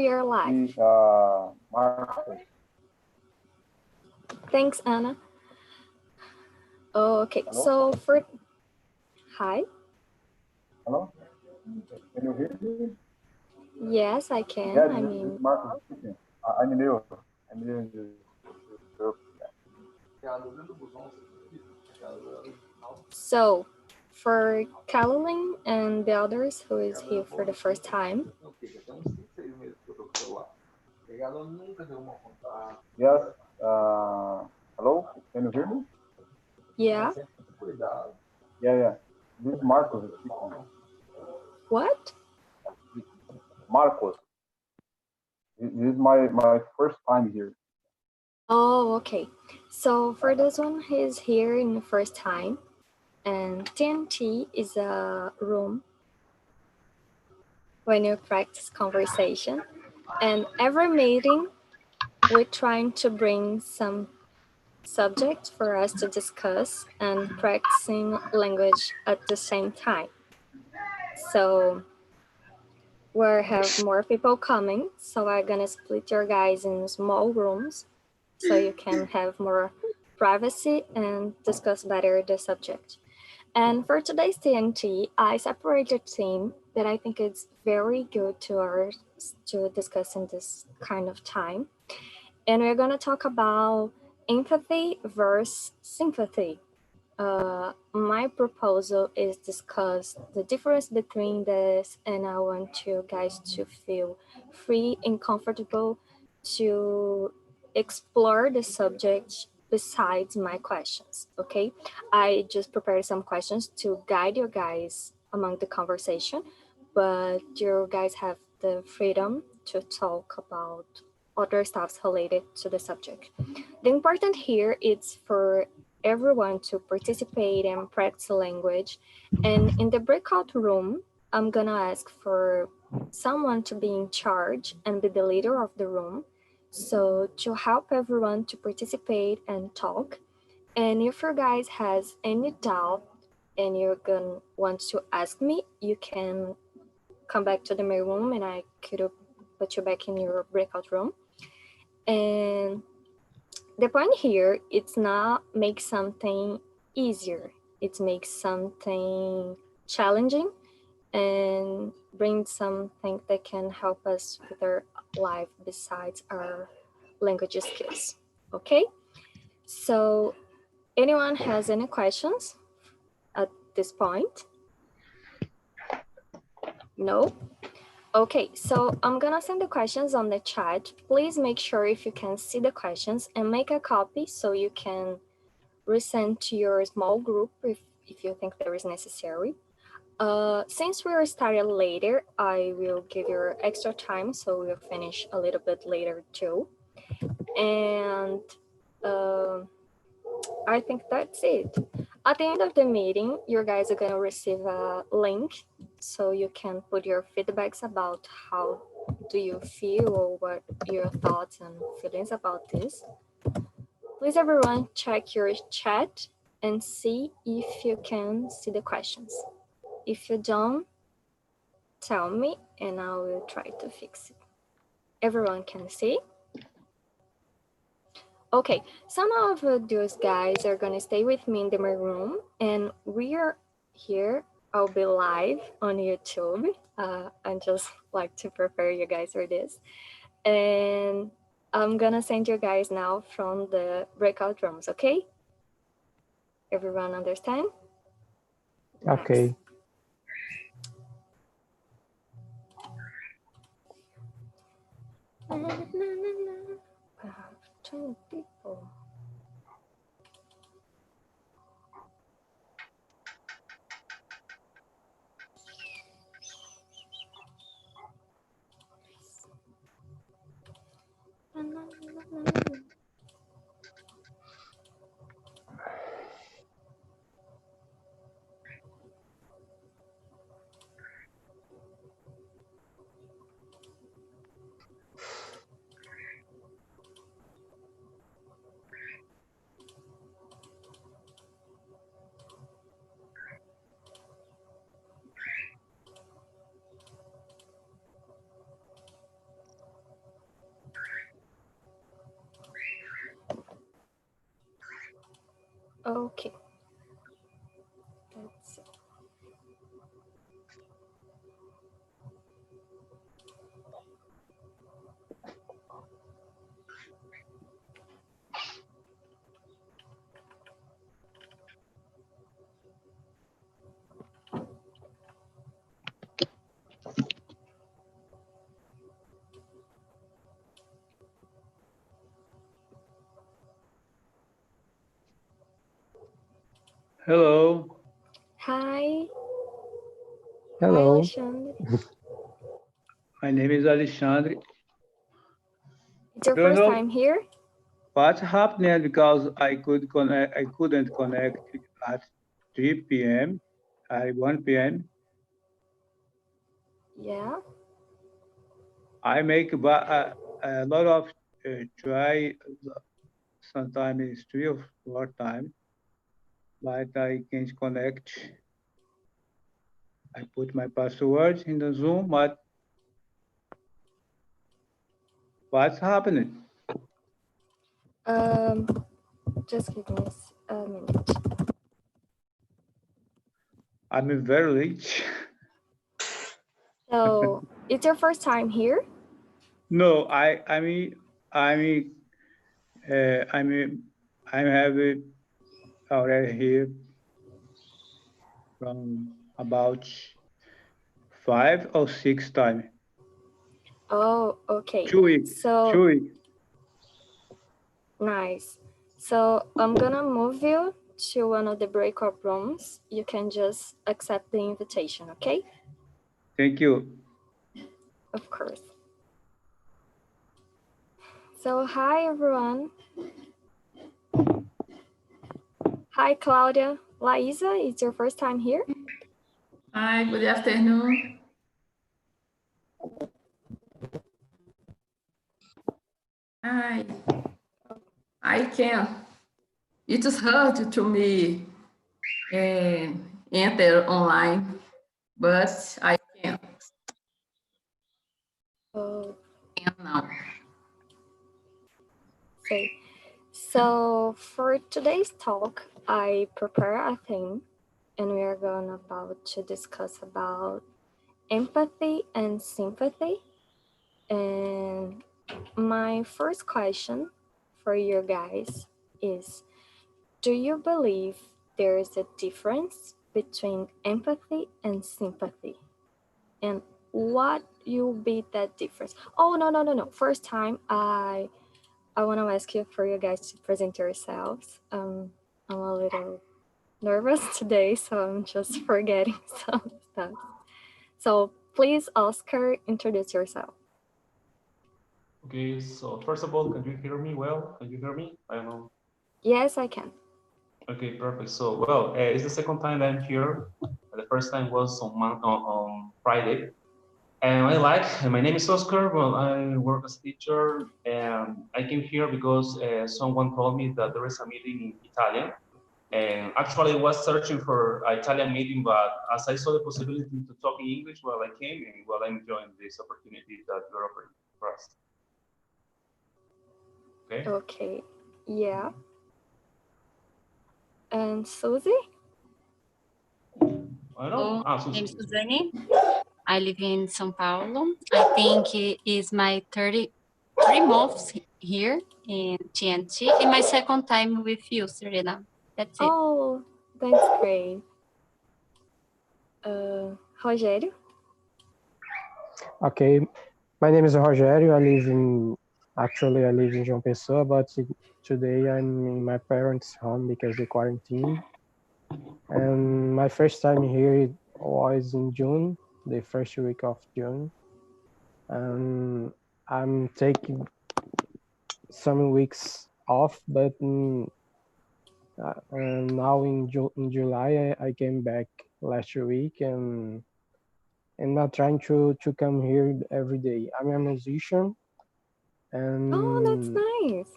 we are live. Marcos. Thanks, Anna. Okay, Hello? so for... Hi. Hello? Can you hear me? Yes, I can. Yeah, I this mean, is Marcos speaking. I'm new. I'm new in this group. so for Caroline and the others who is here for the first time, Yes. Hello? Can you hear me? yeah, Yeah. This is Marcos speaking. what? Marcos. This is my first time here. Oh, okay. So for this one, he's here in the first time, and TNT is a room when you practice conversation, and every meeting we're trying to bring some subject for us to discuss and practicing language at the same time. So we have more people coming, so I'm gonna split your guys in small rooms so you can have more privacy and discuss better the subject. And for today's TNT, I separated a theme that I think is very good to discuss in this kind of time. And we're gonna talk about empathy versus sympathy. My proposal is discuss the difference between this, and I want you guys to feel free and comfortable to explore the subject besides my questions, okay? I just prepared some questions to guide you guys among the conversation, but you guys have the freedom to talk about other stuffs related to the subject. The important here is for everyone to participate and practice language. And in the breakout room, I'm gonna ask for someone to be in charge and be the leader of the room. So to help everyone to participate and talk. And if you guys has any doubt and you're gonna want to ask me, you can come back to the main room and I could put you back in your breakout room. And the point here, it's not make something easier. It makes something challenging and bring something that can help us with our life besides our language skills. Okay? So anyone has any questions at this point? No? Okay, so I'm gonna send the questions on the chat. Please make sure if you can see the questions and make a copy so you can resend to your small group if you think there is necessary. Since we are started later, I will give you extra time so we'll finish a little bit later too. And I think that's it. At the end of the meeting, you guys are gonna receive a link so you can put your feedbacks about how do you feel or what your thoughts and feelings about this. Please everyone check your chat and see if you can see the questions. If you don't, tell me and I will try to fix it. Everyone can see? Okay, some of those guys are gonna stay with me in the main room and we are here. I'll be live on YouTube. I just like to prepare you guys for this. And I'm gonna send you guys now from the breakout rooms, okay? Everyone understand? Okay. Nice. 20 people. Okay. Let's see. Hello. Hi. Hi, Hello. Alexandre. My name is Alexandre. It's your Don't first know time here? what's happening because I couldn't connect at 3 p.m. at 1 p.m. Yeah. I make a lot of try, sometimes 3 or 4 times, but I can't connect. I put my password in the Zoom, but what's happening? Just give me a minute. I'm very late. So it's your first time here? No, I mean, I have it already here from about 5 or 6 times. Oh, okay. 2 weeks. So 2 weeks. nice. So I'm gonna move you to one of the breakout rooms. You can just accept the invitation, okay? Thank you. Of course. So hi everyone. Hi Claudia. Laisa, it's your first time here? Hi, good afternoon. Hi, I can. It is hard to me enter online, but I can Oh, now. okay. So for today's talk, I prepare a theme and we are going about to discuss about empathy and sympathy. And my first question for you guys is, do you believe there is a difference between empathy and sympathy? And what will be that difference? Oh, no. First time, I want to ask you for you guys to present yourselves. I'm a little nervous today, so I'm just forgetting some stuff. So please, Oscar, introduce yourself. Okay, so first of all, can you hear me well? Can you hear me? I don't know. Yes, I can. Okay, perfect. So, well, it's the second time that I'm here. The first time was on Friday. And my name is Oscar. Well, I work as a teacher, and I came here because someone told me that there is a meeting in Italian. And actually, I was searching for an Italian meeting, but as I saw the possibility to talk in English, well, I came, and well, I'm enjoying this opportunity that you're offering for us. Okay. Okay, yeah. And Susie? I know. Hello, my name is Susie. Suzane. I live in São Paulo. I think it is my 33 months here in TNT and my second time with you, Serena. That's it. Oh, that's great. Rogério? Okay, my name is Rogério. I live in João Pessoa, but today I'm in my parents' home because of quarantine. And my first time here was in June, the first week of June. And I'm taking some weeks off, but now in July I came back last week and not trying to come here every day. I'm a musician, and Oh, that's nice.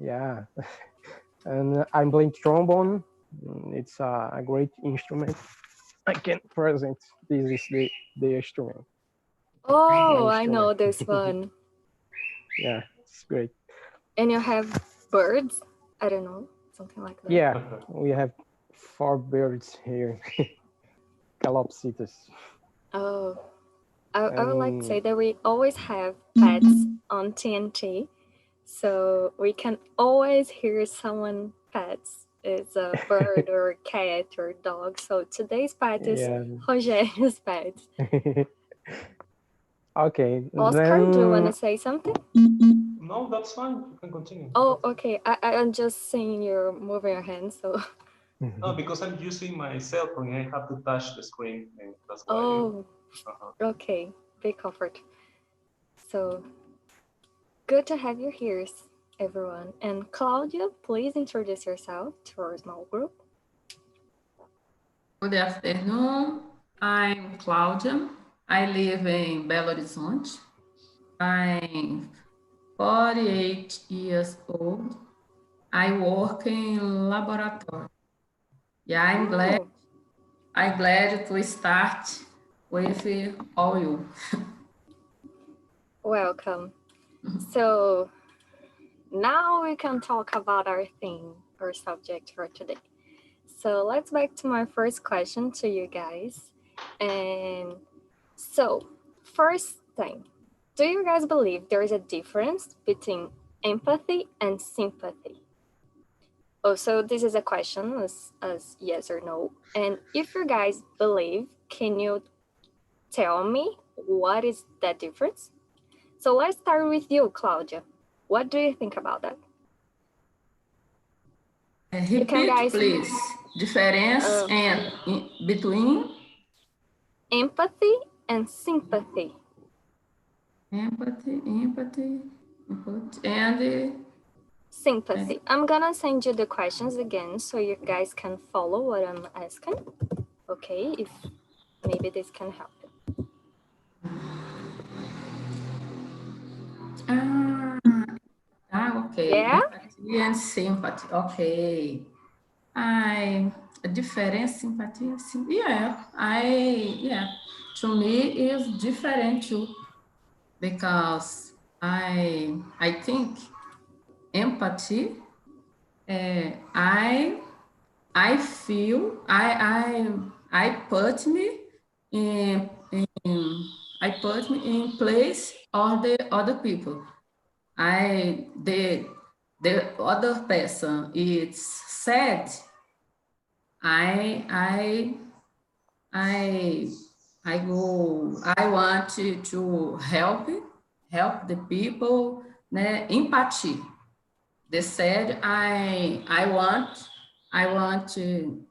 yeah, and I'm playing trombone. It's a great instrument. I can present. This is the instrument. Oh, My I know instrument. this one. Yeah, it's great. And you have birds? I don't know. something like that. Yeah, we have 4 birds here. Calopsitas. Oh, I would like to say that we always have pets on TNT, so we can always hear someone pets. It's a bird or cat or dog. So today's pet is Yeah. Rogério's pet. Okay. Oscar, do you want to Then say something? No, that's fine. You can continue. Oh, okay. I'm just seeing you moving your hands, so. No, because I'm using my cell phone, I have to touch the screen, and that's why. Oh, okay. Big comfort. So, good to have you here, everyone. And Claudia, please introduce yourself to our small group. Good afternoon. I'm Claudia. I live in Belo Horizonte. I'm 48 years old. I work in laboratory. Yeah, I'm glad to start with all you. Welcome. So now we can talk about our theme or subject for today. So let's back to my first question to you guys. And so first thing, do you guys believe there is a difference between empathy and sympathy? Oh, so this is a question as yes or no. And if you guys believe, can you tell me what is that difference? So let's start with you, Claudia. What do you think about that? Repeat, guys- please. Difference between Empathy and sympathy. empathy, and Sympathy. I'm gonna send you the questions again so you guys can follow what I'm asking. Okay, if maybe this can help. Okay. Yeah? Empathy and sympathy. Okay. A difference, sympathy. To me is different too, because I think empathy. I feel I put me in place of the other people. The other person is sad. I want to help the people, né? Empathy. The sad, I want to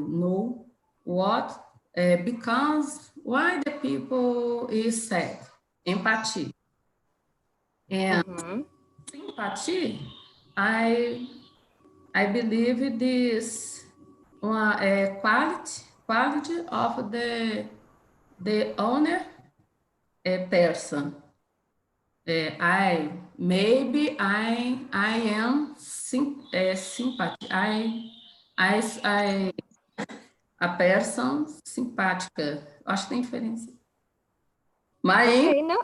know what because why the people is sad. Empathy. And sympathy, I believe this quality of the owner person. I am sympathy. A person simpática. Acho que tem diferença. Mas Okay, no,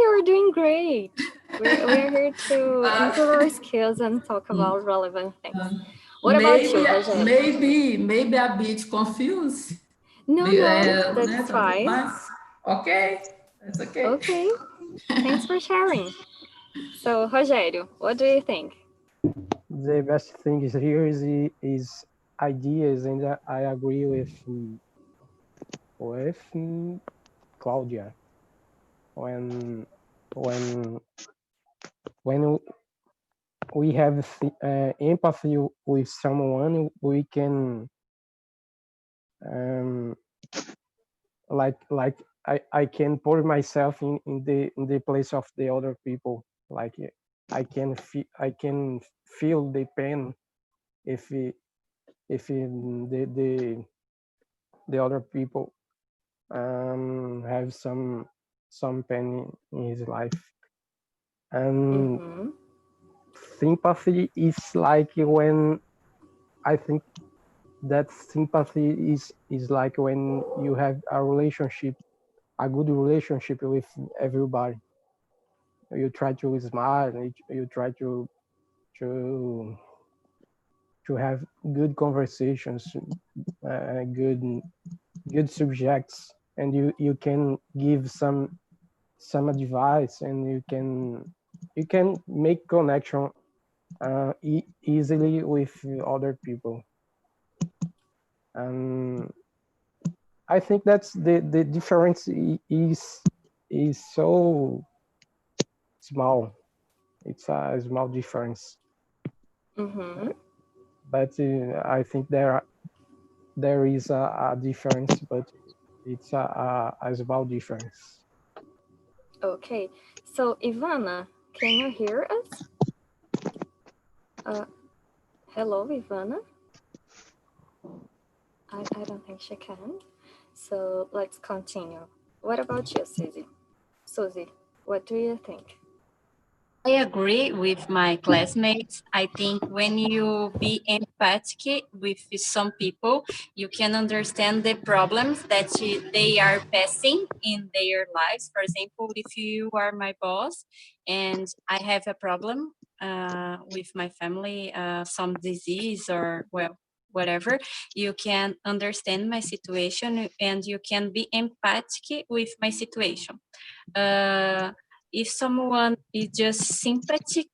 you're doing great. We're here to improve our skills and talk about relevant things. What about you, Rogério? Maybe a bit confused. No, that's fine. Okay, that's okay. Okay, thanks for sharing. So, Rogério, what do you think? the best thing is here is ideas, and I agree with Claudia. When we have empathy with someone, we can like I can put myself in the place of the other people. Like I can feel the pain if the other people have some pain in his life. And sympathy is like when I think that sympathy is like when you have a relationship, a good relationship with everybody. You try to smile, you try to to have good conversations, good subjects, and you can give some advice, and you can make connection easily with other people. And I think that's the difference is so small. It's a small difference. But I think there is a difference, but it's a small difference. Okay, so Ivana, can you hear us? Hello, Ivana. I don't think she can. So let's continue. What about you, Susie? Susie, what do you think? I agree with my classmates. I think when you be empathic with some people, you can understand the problems that they are passing in their lives. For example, if you are my boss and I have a problem with my family, some disease or, well, whatever, you can understand my situation and you can be empathic with my situation. If someone is just sympathetic,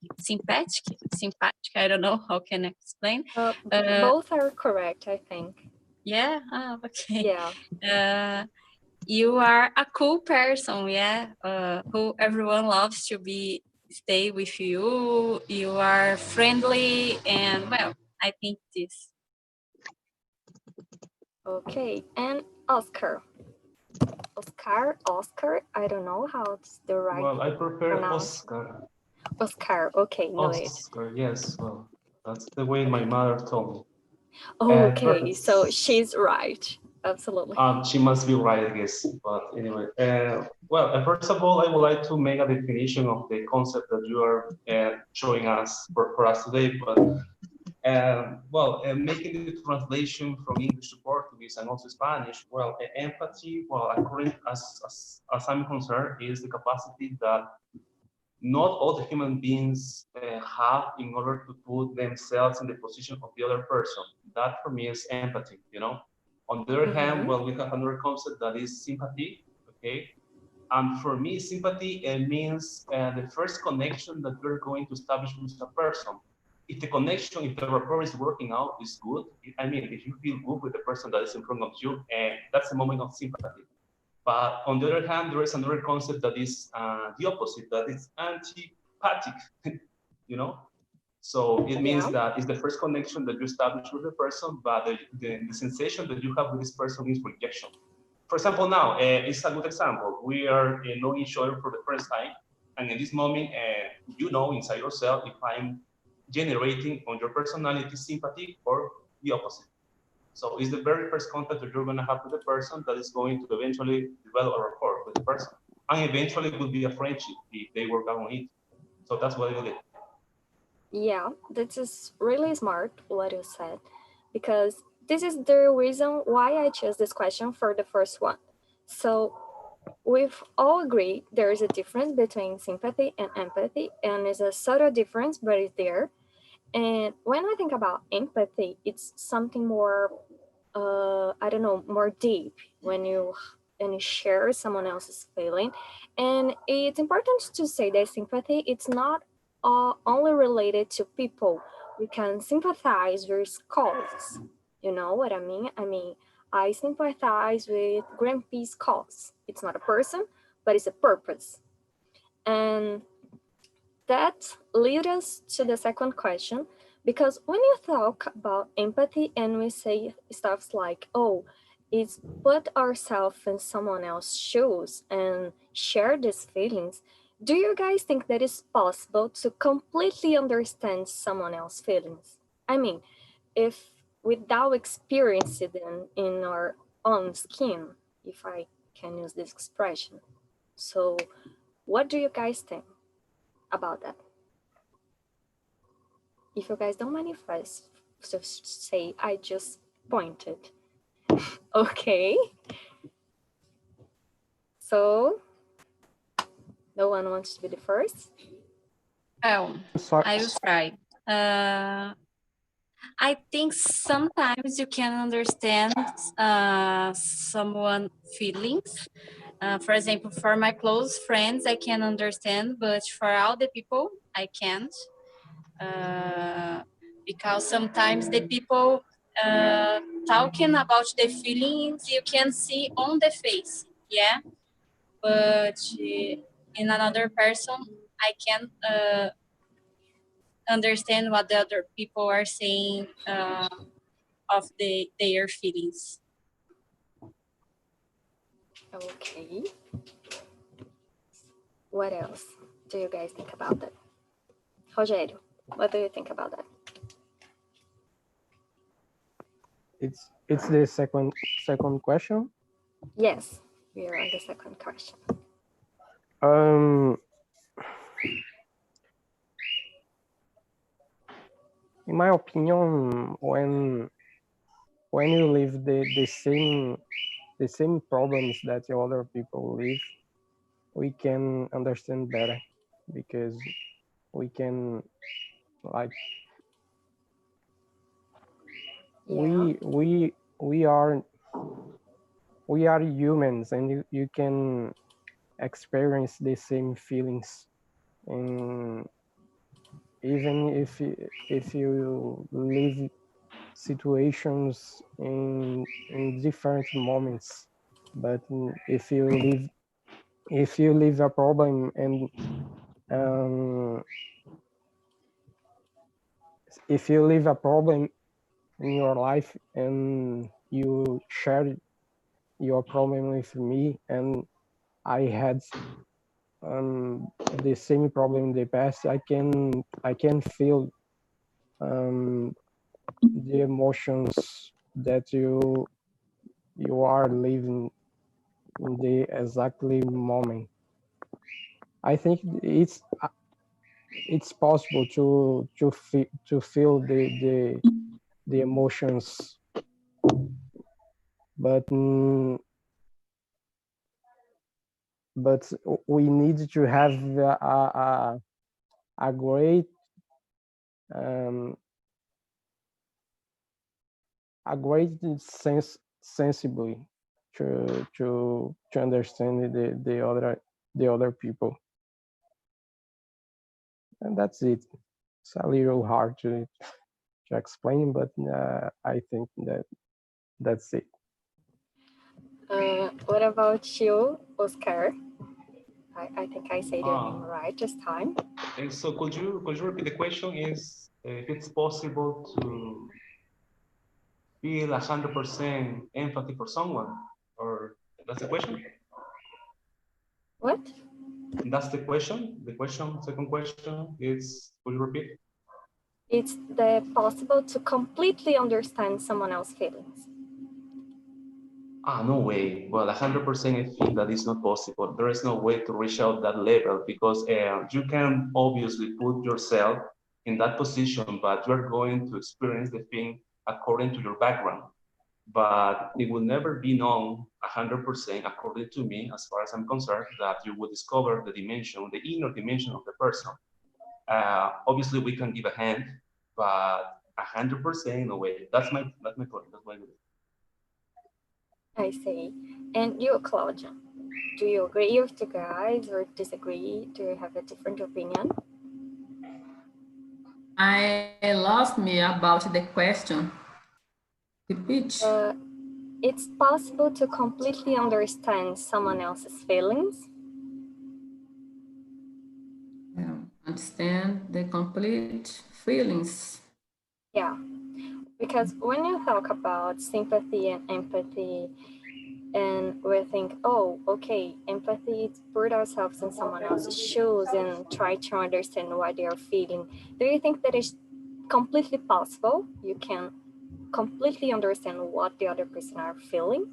I don't know how can I explain. Both are correct, I think. Yeah, okay. Yeah. You are a cool person, yeah, who everyone loves to stay with you. You are friendly, and well, I think this. Okay, and Oscar, I don't know how it's the right. Well, I prefer pronounce. Oscar. Okay, no. Oscar, yes. Well, that's the way my mother told me. Okay, so she's right. Absolutely. She must be right, I guess. But anyway, well, first of all, I would like to make a definition of the concept that you are showing us for us today. But well, making the translation from English to Portuguese and also Spanish, well, empathy, well, according as I'm concerned, is the capacity that not all the human beings have in order to put themselves in the position of the other person. That for me is empathy, you know? On the other hand, well, we have another concept that is sympathy, okay? And for me, sympathy means the first connection that you're going to establish with a person. If the connection, if the rapport is working out, is good. I mean, if you feel good with the person that is in front of you, that's the moment of sympathy. But on the other hand, there is another concept that is the opposite, that is antipathic, you know? So it means that it's the first connection that you establish with the person, but the sensation that you have with this person is rejection. For example, now, it's a good example. We are knowing each other for the first time, and in this moment, you know inside yourself if I'm generating on your personality sympathy or the opposite. So it's the very first contact that you're going to have with the person that is going to eventually develop a rapport with the person. And eventually it will be a friendship if they work out on it. So that's what I did. Yeah, this is really smart what you said, because this is the reason why I chose this question for the first one. So we've all agreed there is a difference between sympathy and empathy, and it's a subtle difference, but it's there. And when I think about empathy, it's something more, I don't know, more deep when you share someone else's feeling. And it's important to say that sympathy, it's not only related to people. We can sympathize with causes. You know what I mean? I sympathize with Greenpeace cause. It's not a person, but it's a purpose. And that leads us to the second question, because when you talk about empathy and we say stuff like, oh, it's put ourselves in someone else's shoes and share these feelings, do you guys think that it's possible to completely understand someone else's feelings? I mean, if without experiencing them in our own skin, if I can use this expression. So what do you guys think about that? If you guys don't manifest, so say I just pointed. Okay. So no one wants to be the first? Oh, I will try. I think sometimes you can understand someone's feelings. For example, for my close friends, I can understand, but for all the people, I can't. Because sometimes the people talking about the feelings you can see on the face, yeah, but in another person I can't understand what the other people are saying of their feelings. Okay. What else do you guys think about that? Rogério, what do you think about that? It's the second question. Yes, we are on the second question. In my opinion, when you live the same problems that the other people live, we can understand better, because we can, like, Yeah. we are humans, and you can experience the same feelings, and even if you live situations in different moments, but if you live a problem, and if you live a problem in your life and you share your problem with me, and I had the same problem in the past, I can feel the emotions that you are living in the exactly moment. I think it's possible to feel the emotions, but we need to have a great sensibly to understand the other people, and that's it. It's a little hard to explain, but I think that's it. What about you, Oscar? I think I said your name right this time. And so could you repeat the question? Is if it's possible to feel 100% empathy for someone, or that's the question? What? That's the question. The question, second question is, could you repeat? It's the possible to completely understand someone else's feelings. No way. Well, 100% I think that is not possible. There is no way to reach out that level, because you can obviously put yourself in that position, but you're going to experience the thing according to your background. But it will never be known 100%, according to me, as far as I'm concerned, that you will discover the dimension, the inner dimension of the person. Obviously, we can give a hand, but 100%, no way. That's my point. That's my belief. I see. And you, Claudia, do you agree with the guys or disagree? Do you have a different opinion? I lost me about the question. Repeat. It's possible to completely understand someone else's feelings. Understand the complete feelings. Yeah, because when you talk about sympathy and empathy, and we think, oh, okay, empathy is put ourselves in someone else's shoes and try to understand what they are feeling. Do you think that is completely possible? You can completely understand what the other person are feeling?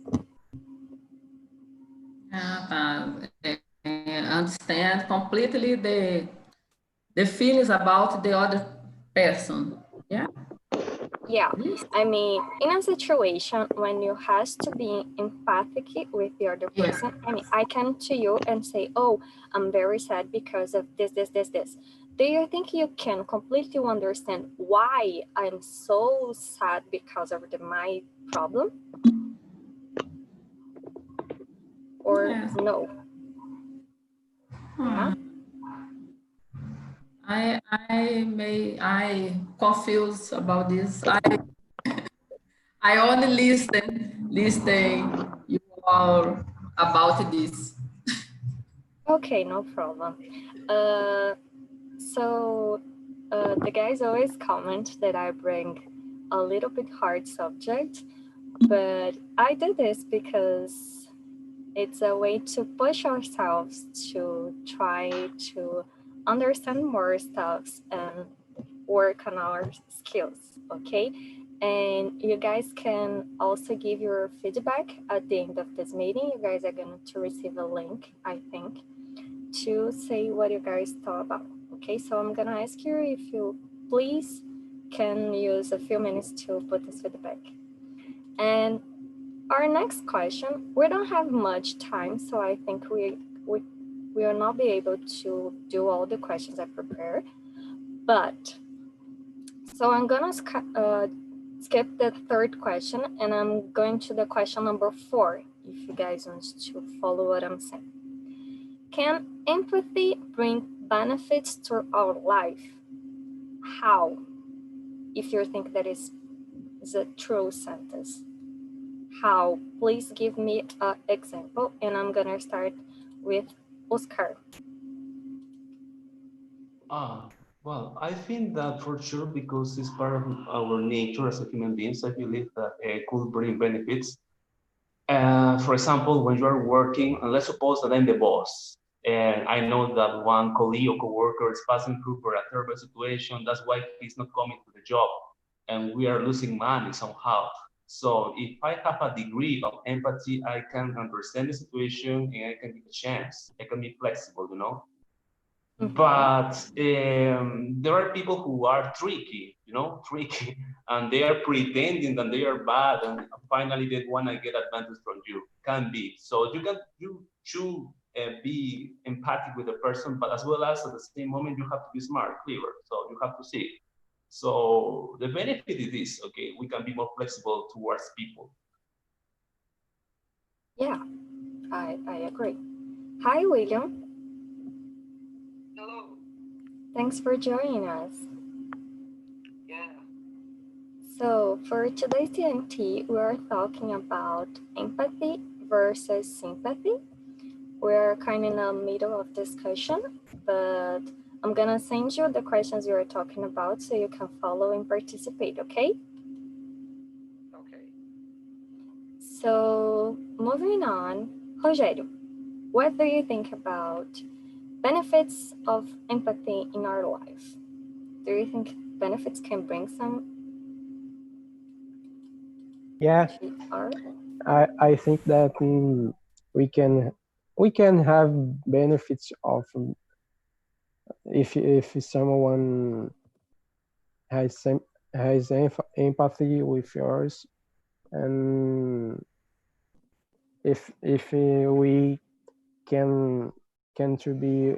Understand completely the feelings about the other person. Yeah. Yeah, I mean, in a situation when you has to be empathic with the other Yeah. person, I mean, I come to you and say, oh, I'm very sad because of this. Do you think you can completely understand why I'm so sad because of my problem? Or Yes. no? Yeah. I confused about this. I only listen you all about this. Okay, no problem. So the guys always comment that I bring a little bit hard subject, but I do this because it's a way to push ourselves to try to understand more stuff and work on our skills, okay? And you guys can also give your feedback at the end of this meeting. You guys are going to receive a link, I think, to say what you guys thought about. Okay, so I'm gonna ask you if you please can use a few minutes to put this feedback. And our next question, we don't have much time, so I think we will not be able to do all the questions I prepared. But so I'm gonna skip the third question, and I'm going to the question number 4. If you guys want to follow what I'm saying. Can empathy bring benefits to our life? How? If you think that is a true sentence. How? Please give me an example, and I'm gonna start with Oscar. Well, I think that for sure, because it's part of our nature as a human beings, I believe that it could bring benefits. For example, when you are working, and let's suppose that I'm the boss, and I know that one colleague or coworker is passing through for a terrible situation, that's why he's not coming to the job, and we are losing money somehow. So if I have a degree of empathy, I can understand the situation and I can give a chance. I can be flexible, you know. But there are people who are tricky, tricky, and they are pretending that they are bad, and finally they want to get advantage from you. Can be. So you should be empathic with the person, but as well as at the same moment you have to be smart, clever. So you have to see. So the benefit is this, okay? We can be more flexible towards people. Yeah, I agree. Hi, William. Hello. Thanks for joining us. Yeah. So for today's TNT, we're talking about empathy versus sympathy. We're kind of in the middle of discussion, but I'm gonna send you the questions you are talking about so you can follow and participate, okay? Okay. So moving on, Rogério, what do you think about benefits of empathy in our life? Do you think benefits can bring some? Yeah, I think that we can have benefits of if someone has empathy with yours, and if we can to be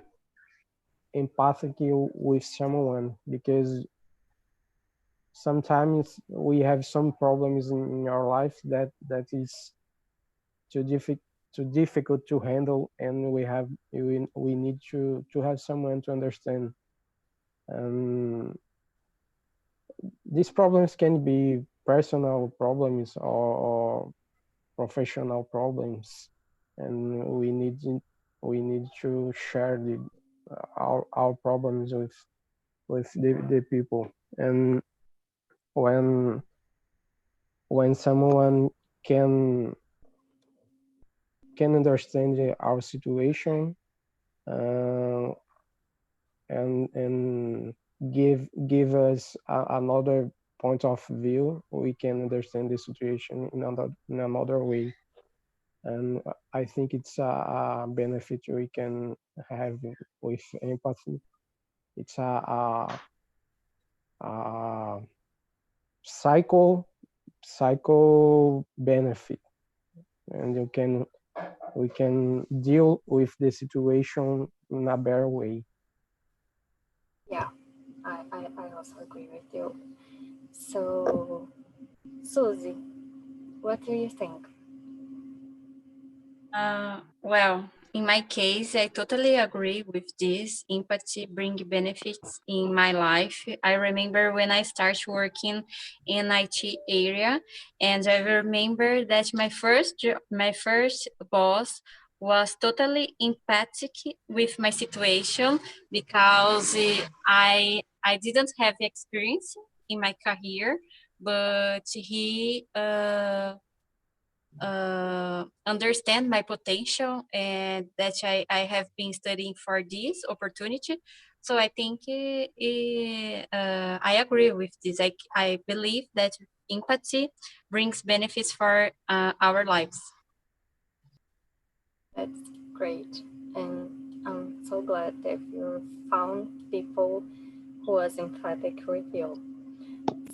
empathic with someone, because sometimes we have some problems in our life that is too difficult to handle, and we need to have someone to understand. These problems can be personal problems or professional problems, and we need to share our problems with the people. And when someone can understand our situation, uh, and give us another point of view, we can understand the situation in another way. And I think it's a benefit we can have with empathy. It's a psycho benefit, and we can deal with the situation in a better way. Yeah, I also agree with you. So, Susie, what do you think? Well, in my case, I totally agree with this. Empathy bring benefits in my life. I remember when I started working in IT area, and I remember that my first boss was totally empathic with my situation because I didn't have experience in my career, but he understand my potential and that I have been studying for this opportunity. So I think I agree with this. I believe that empathy brings benefits for our lives. That's great. And I'm so glad that you found people who was empathic with you.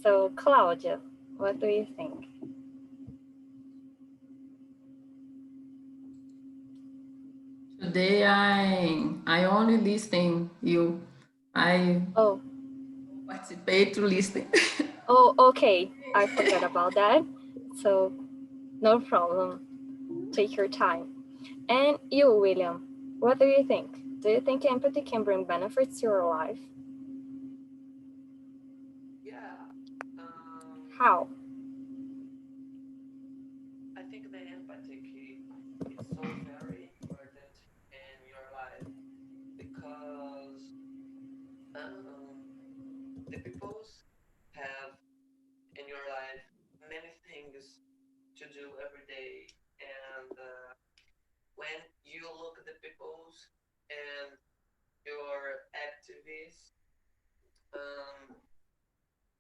So, Claudia, what do you think? Today I only listen you. I Oh, participate to listen. oh, okay. I forgot about that. So, no problem. Take your time. And you, William, what do you think? Do you think empathy can bring benefits to your life? Yeah. How? I think the empathy is so very important in your life because the peoples have in your life many things to do every day, and when you look at the peoples and your activities, um,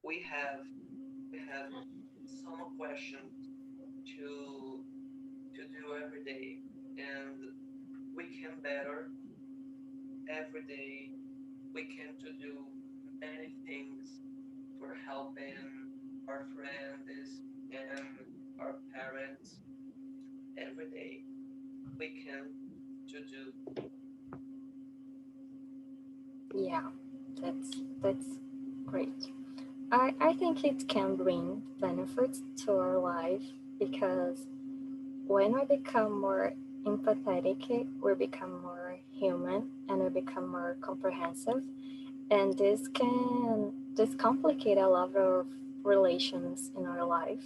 we have we have some questions to do every day, and we can better every day. We can to do many things for helping our friends and our parents every day. We can to do. Yeah, that's great. I think it can bring benefits to our life because when we become more empathetic, we become more human and we become more comprehensive. And this complicate a lot of relations in our life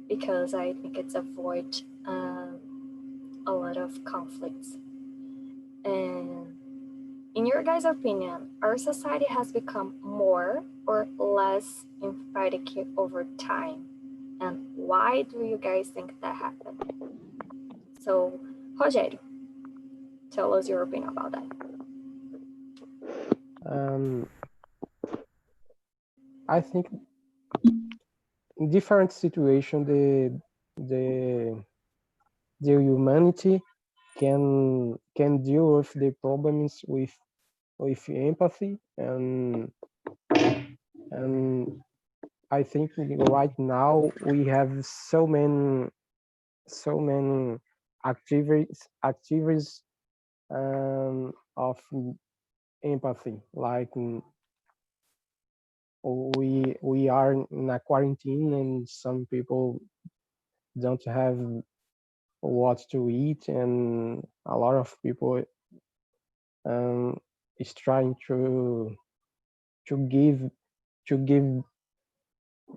because I think it's avoid a lot of conflicts. And in your guys' opinion, our society has become more or less emphatic over time? And why do you guys think that happened? So, Rogério, tell us your opinion about that. I think in different situations, the humanity can deal with the problems with empathy, and I think right now we have so many activities of empathy, like we are in a quarantine and some people don't have what to eat, and a lot of people is trying to give to give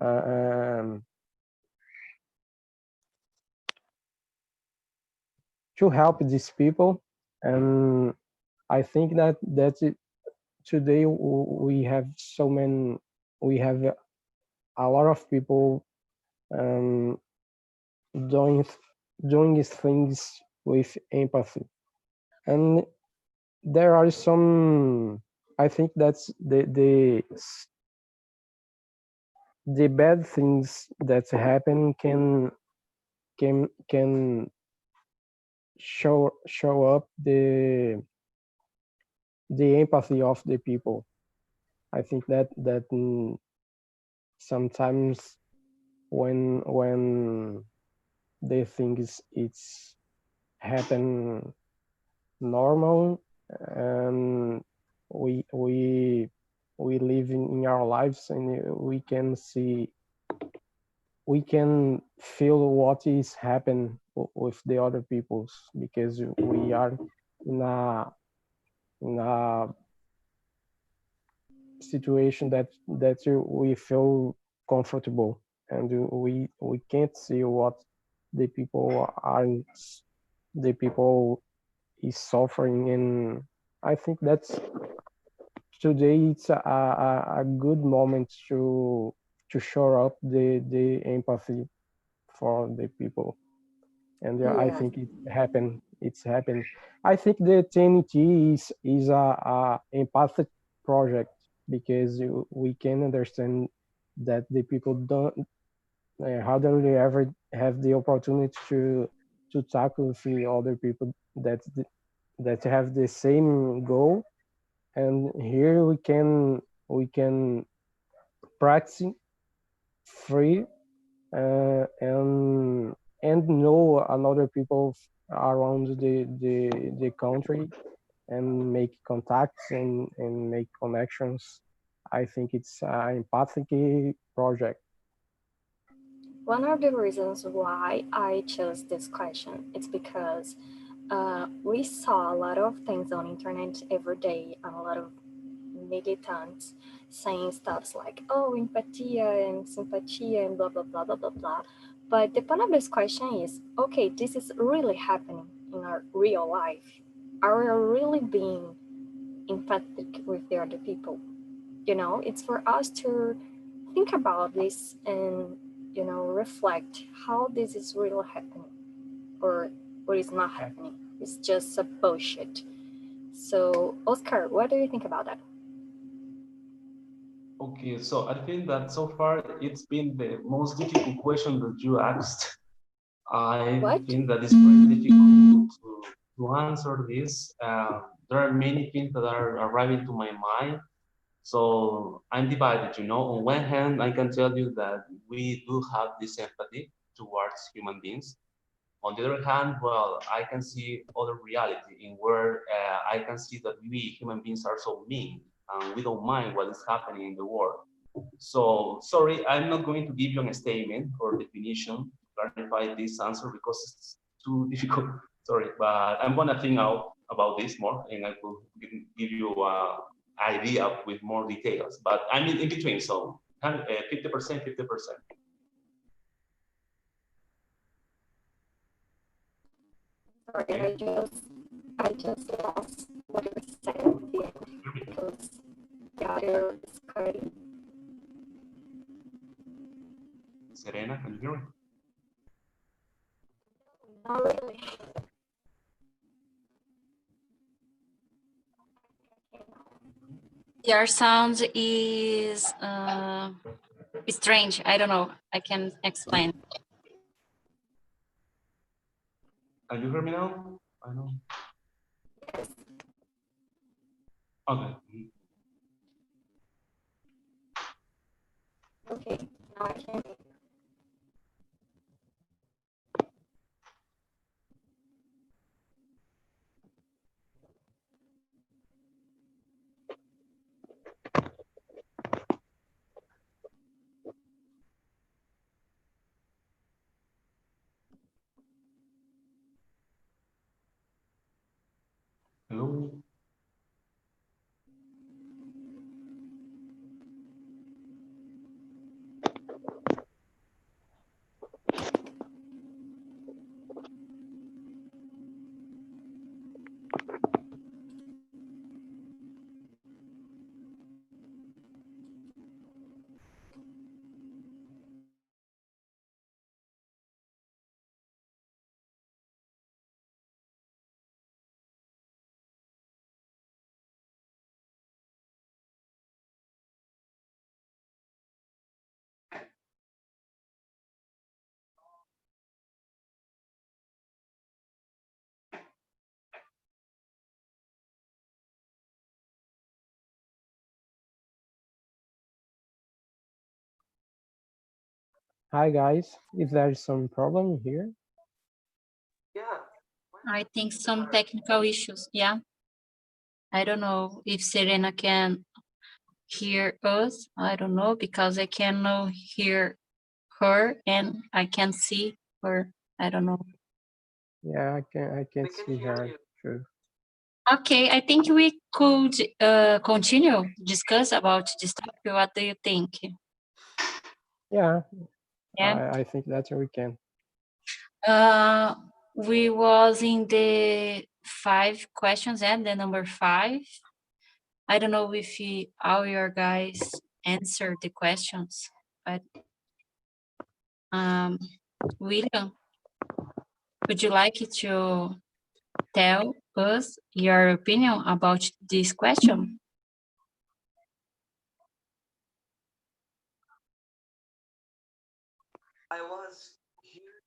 uh, um, to help these people. And I think today we have we have a lot of people um, doing doing things with empathy, and there are some. I think that's the bad things that happen can show up the empathy of the people. I think that sometimes when they think it's happen normal, and we live in our lives, and we can feel what is happening with the other people's, because we are in a situation that we feel comfortable, and we can't see what the people are the people is suffering. And I think that's today it's a good moment to show up the empathy for the people. And I Yeah. think it's happened. I think the TNT is a empathic project, because we can understand that the people don't hardly ever have the opportunity to talk with the other people that have the same goal. And here we can practice free, and know another people around the country, and make contacts and make connections. I think it's an empathic project. One of the reasons why I chose this question is because we saw a lot of things on internet every day, and a lot of militants saying stuff like, oh, empatia and sympathia and blah, blah, blah, blah, blah, blah. But the point of this question is, okay, this is really happening in our real life. Are we really being empathic with the other people? You know, it's for us to think about this and, you know, reflect how this is really happening, or what is not happening. It's just a bullshit. So, Oscar, what do you think about that? Okay, so I think that so far it's been the most difficult question that you asked. I What? think that it's very difficult to answer this. There are many things that are arriving to my mind. So I'm divided, you know. On one hand, I can tell you that we do have this empathy towards human beings. On the other hand, well, I can see other reality in where I can see that we human beings are so mean, and we don't mind what is happening in the world. So sorry, I'm not going to give you a statement or definition to clarify this answer because it's too difficult. Sorry, but I'm gonna think out about this more, and I will give you an idea with more details. But I'm in between, so 50%, 50%. Sorry, Okay. I just lost what you were saying at the end because the audio is cutting. Serena, can you hear me? Not really. Your sound is strange. I don't know. I can explain. Can you hear me now? I know. Okay. Okay, now I can. Hello. Hi guys, is there some problem here? Yeah. I think some technical issues. Yeah. I don't know if Serena can hear us. I don't know because I cannot hear her and I can see her. I don't know. Yeah, I can We can see hear her you. too. Okay, I think we could continue discuss about this topic. What do you think? Yeah, Yeah. I think that we can. We was in the 5 questions and the number 5. I don't know if all your guys answered the questions, but William, would you like to tell us your opinion about this question? I was here.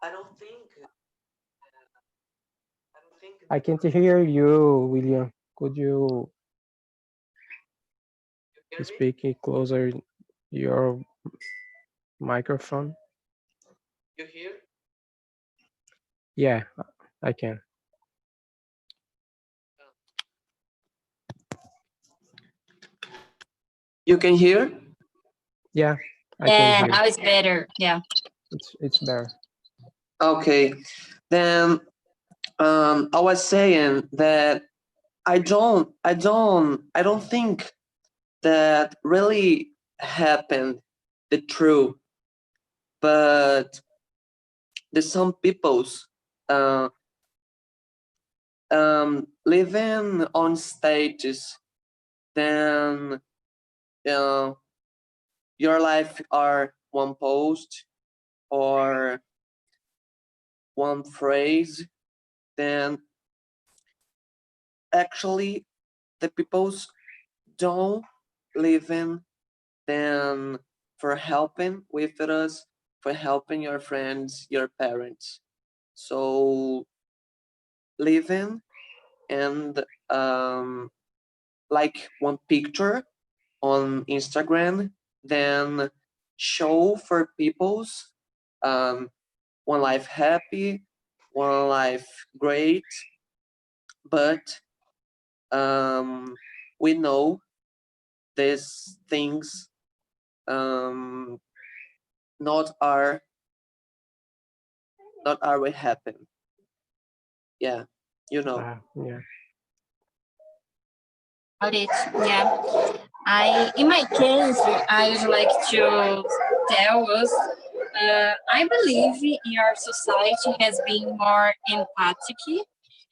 I don't think. I can't hear you, William. Could you You hear me? speak it closer your microphone? You hear? Yeah, I can. You can hear? Yeah, I Yeah, can hear. now it's better. Yeah. It's better. Okay. Then I was saying that I don't think that really happened the truth, but there's some people's living on stages, then your life are one post or one phrase, then actually the people's don't live in them for helping with us, for helping your friends, your parents. So living and like one picture on Instagram, then show for people's one life happy, one life great, but we know these things not are will happen. Yeah, you know. Yeah. Got it. Yeah. In my case, I would like to tell us, I believe our society has been more empathic.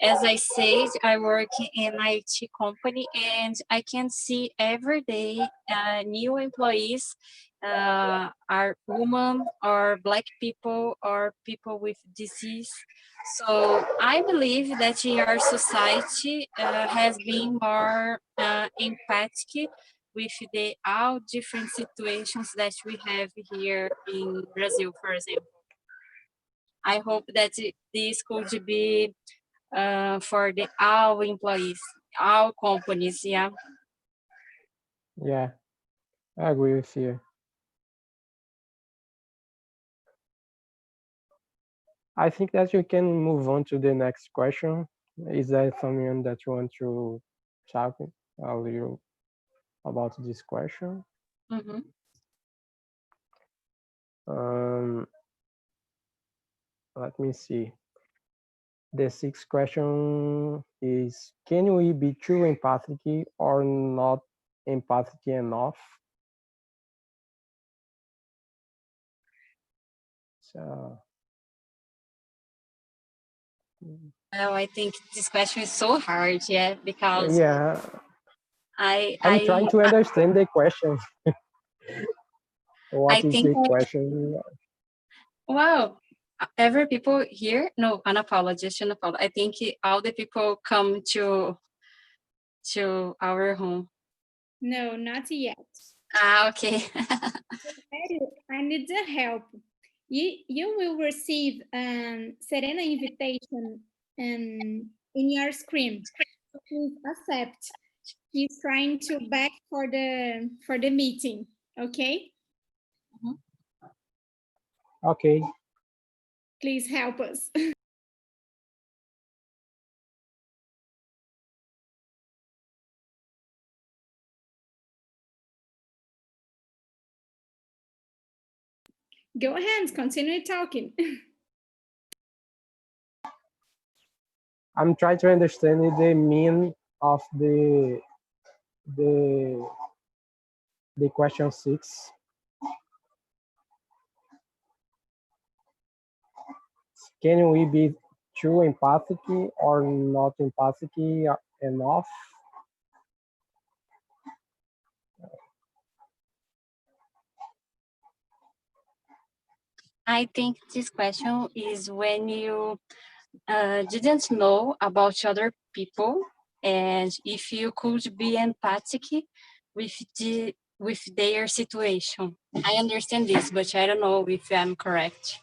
As I said, I work in an IT company and I can see every day new employees are women or black people or people with disease. So I believe that our society has been more empathic with the all different situations that we have here in Brazil, for example. I hope that this could be for the all employees, all companies, yeah. Yeah, I agree with you. I think that you can move on to the next question. Is there something that you want to talk a little about this question? Mm-hmm. Let me see. The sixth question is, can we be too empathic or not empathic enough? So, Well, I think this question is so hard, yeah, because yeah, I'm trying I to understand the question. I What is think the question? wow, every people here, no, an apologist, an apology. I think all the people come to our home. No, not yet. Okay. I need the help. You will receive Serena invitation in your screen. please accept. He's trying to back for the meeting, okay? Okay. Please help us. Go ahead, continue talking. I'm trying to understand the meaning of the question 6. Can we be too empathic or not empathic enough? I think this question is when you didn't know about other people and if you could be empathic with their situation. I understand this, but I don't know if I'm correct.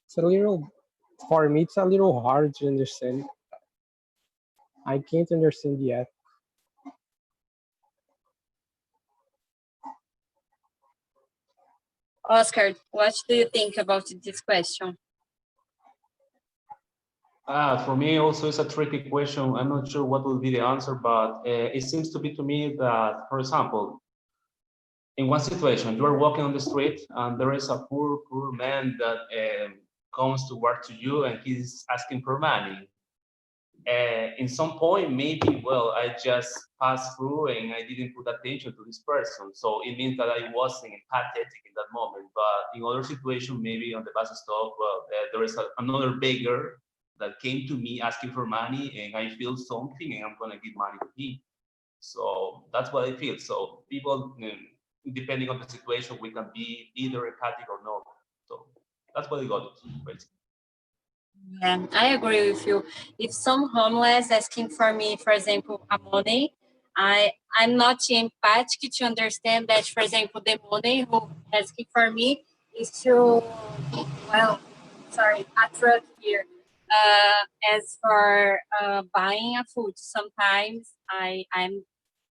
It's a little, for me, it's a little hard to understand. I can't understand yet. Oscar, what do you think about this question? For me, also, it's a tricky question. I'm not sure what will be the answer, but it seems to be to me that, for example, in one situation, you are walking on the street and there is a poor man that comes to work to you and he's asking for money. In some point, maybe, well, I just passed through and I didn't put attention to this person. So it means that I wasn't empathetic in that moment. But in other situation, maybe on the bus stop, well, there is another beggar that came to me asking for money and I feel something and I'm gonna give money to him. So that's what I feel. So people, depending on the situation, we can be either empathic or not. So that's what I got, basically. Yeah, I agree with you. If some homeless asking for me, for example, a money, I'm not empathic to understand that, for example, the money who asking for me is to, well, sorry, a truck here. As for buying a food, sometimes I'm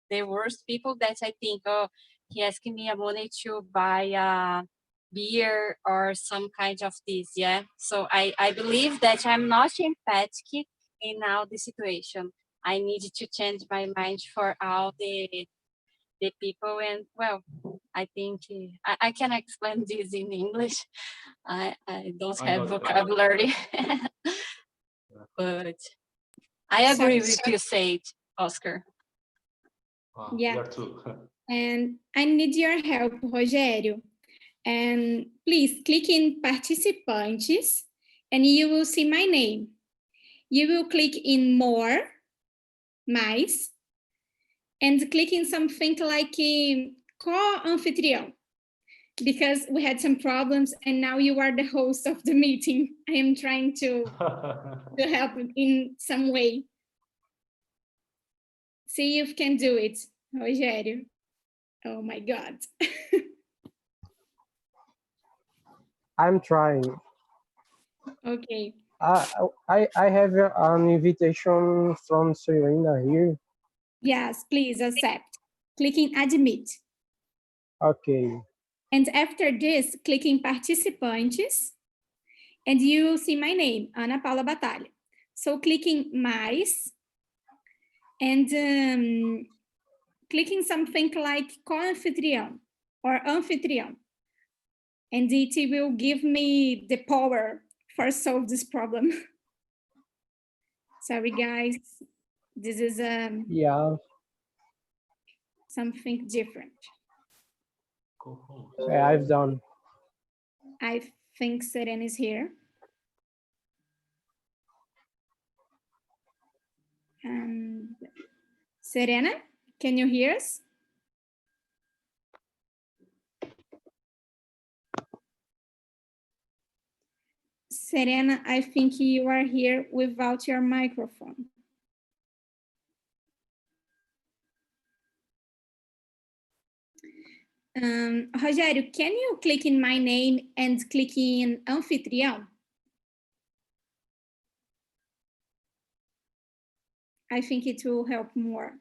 the worst people that I think, oh, he asking me a money to buy a beer or some kind of this, yeah. So I believe that I'm not empathic in all the situation. I need to change my mind for all the people, and well, I think I can explain this in English. I don't have vocabulary, but I agree with you said, Oscar. Yeah. And I need your help, Rogério. And please click in participantes and you will see my name. You will click in more, mais, and click in something like co-anfitrião, because we had some problems and now you are the host of the meeting. I am trying to help in some way. See if you can do it, Rogério. Oh my God. I'm trying. Okay. I have an invitation from Serena here. Yes, please accept. Clicking admit. Okay. And after this, clicking participantes, and you will see my name, Ana Paula Batalha. So clicking mais, and clicking something like co-anfitrião or anfitrião. And it will give me the power for solve this problem. Sorry, guys. This is yeah, something different. Yeah, I've done. I think Serena is here. And Serena, can you hear us? Serena, I think you are here without your microphone. Rogério, can you click in my name and click in anfitrião? I think it will help more.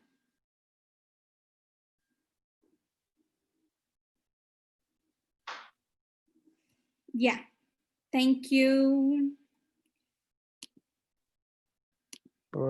Yeah, thank you.